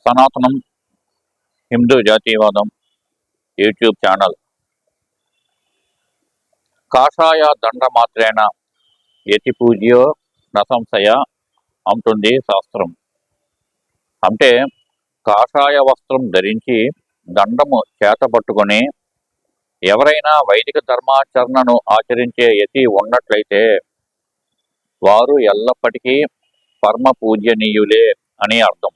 సనాతనం హిందూ జాతీయవాదం YouTube channel. కాషాయ దండ మాత్రేణ యతి పూజ్యో నసంశయ అంటుంది శాస్త్రం. అంటే కాషాయ వస్త్రం ధరించి దండము చేత పట్టుకొని ఎవరైనా వైదిక ధర్మాచరణను ఆచరించే యతి ఉన్నట్లయితే వారు ఎల్లప్పటికీ పరమ పూజ్యనీయులే అని అర్థం.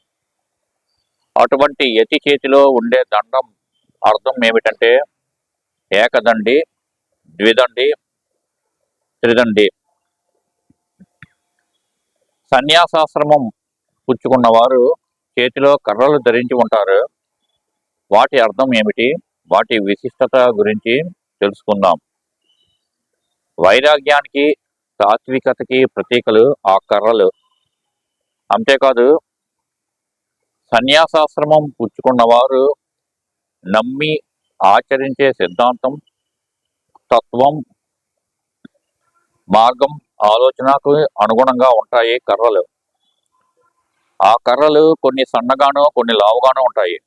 అటువంటి యతి చేతిలో ఉండే దండం అర్థం ఏమిటంటే ఏకదండి, ద్విదండి, త్రిదండి. సన్యాసాశ్రమం పుచ్చుకున్నవారు చేతిలో కర్రలు ధరించి ఉంటారు. వాటి అర్థం ఏమిటి, వాటి విశిష్టత గురించి తెలుసుకుందాం. వైరాగ్యానికి, సాత్వికతకి ప్రతీకలు ఆ కర్రలు. అంతేకాదు సన్యాసాశ్రమం పుచ్చుకున్నవారు నమ్మి ఆచరించే సిద్ధాంతం, తత్వం, మార్గం, ఆలోచనకు అనుగుణంగా ఉంటాయి కర్రలు. ఆ కర్రలు కొన్ని సన్నగాను కొన్ని లావుగాను ఉంటాయి.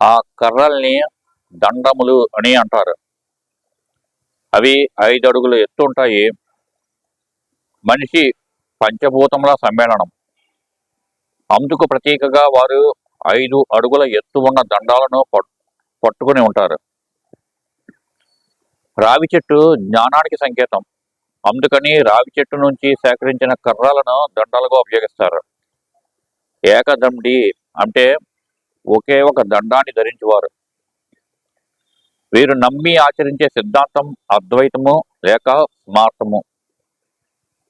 ఆ కర్రల్ని దండములు అని అంటారు. అవి 5 అడుగుల ఎత్తు ఉంటాయి. మనిషి పంచభూతముల సమ్మేళనం. అందుకు ప్రతీకగా వారు 5 అడుగుల ఎత్తు ఉన్న దండాలను పట్టుకుని ఉంటారు. రావి చెట్టు జ్ఞానానికి సంకేతం. అందుకని రావి చెట్టు నుంచి సేకరించిన కర్రలను దండాలుగా ఉపయోగిస్తారు. ఏకదండి అంటే ఒకే ఒక దండాన్ని ధరించేవారు. వీరు నమ్మి ఆచరించే సిద్ధాంతం అద్వైతము లేక స్మార్తము.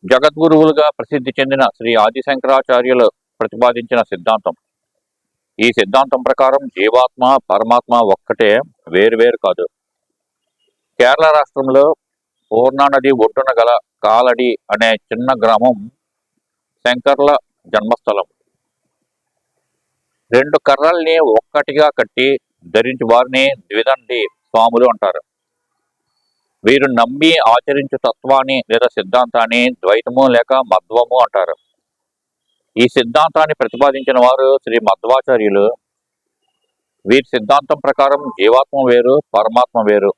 జగద్గురువులుగా ప్రసిద్ధి చెందిన శ్రీ ఆదిశంకరాచార్యులు ప్రతిపాదించిన సిద్ధాంతం. ఈ సిద్ధాంతం ప్రకారం జీవాత్మ పరమాత్మ ఒక్కటే, వేరువేరు కాదు. కేరళ రాష్ట్రంలో పూర్ణా నది ఒడ్డున గల కాలడి అనే చిన్న గ్రామం శంకర్ల జన్మస్థలం. 2 కర్రల్ని ఒక్కటిగా కట్టి ధరించి వారిని ద్విదండి స్వాములు అంటారు. వీరు నమ్మి ఆచరించు తత్వాన్ని లేదా సిద్ధాంతాన్ని ద్వైతము లేక మధ్వము అంటారు. ఈ సిద్ధాంతాన్ని ప్రతిపాదించిన వారు శ్రీ మధ్వాచార్యులు. వీరి సిద్ధాంతం ప్రకారం జీవాత్మ వేరు, పరమాత్మ వేరు.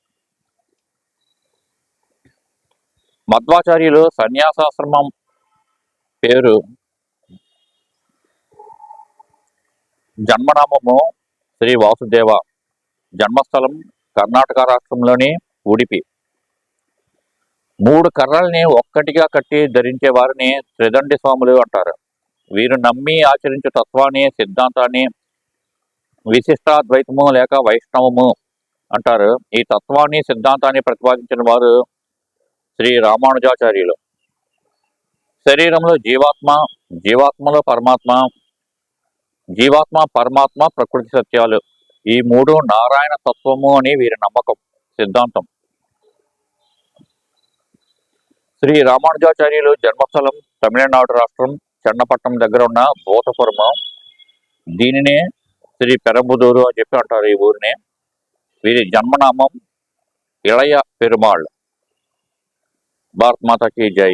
మధ్వాచార్యులు సన్యాసాశ్రమం పేరు జన్మనామము శ్రీ వాసుదేవ. జన్మస్థలం కర్ణాటక రాష్ట్రంలోని ఉడిపి. 3 కర్రల్ని ఒక్కటిగా కట్టి ధరించే వారిని త్రిదండి స్వాములు అంటారు. వీరు నమ్మి ఆచరించే తత్వాన్ని, సిద్ధాంతాన్ని విశిష్టాద్వైతము లేక వైష్ణవము అంటారు. ఈ తత్వాన్ని, సిద్ధాంతాన్ని ప్రతిపాదించిన వారు శ్రీ రామానుజాచార్యులు. శరీరంలో జీవాత్మ, జీవాత్మలో పరమాత్మ, జీవాత్మ పరమాత్మ ప్రకృతి సత్యాలు. ఈ 3 నారాయణ తత్వము అని వీరి నమ్మకం, సిద్ధాంతం. శ్రీ రామానుజాచార్యులు జన్మస్థలం తమిళనాడు రాష్ట్రం చెన్నపట్నం దగ్గర ఉన్న భూతపురము. దీనినే శ్రీ పెరంబుదూరు అని చెప్పి అంటారు ఈ ఊరిని. వీరి జన్మనామం ఇళయ పెరుమాళ్. భారత్ మాతాకి జై.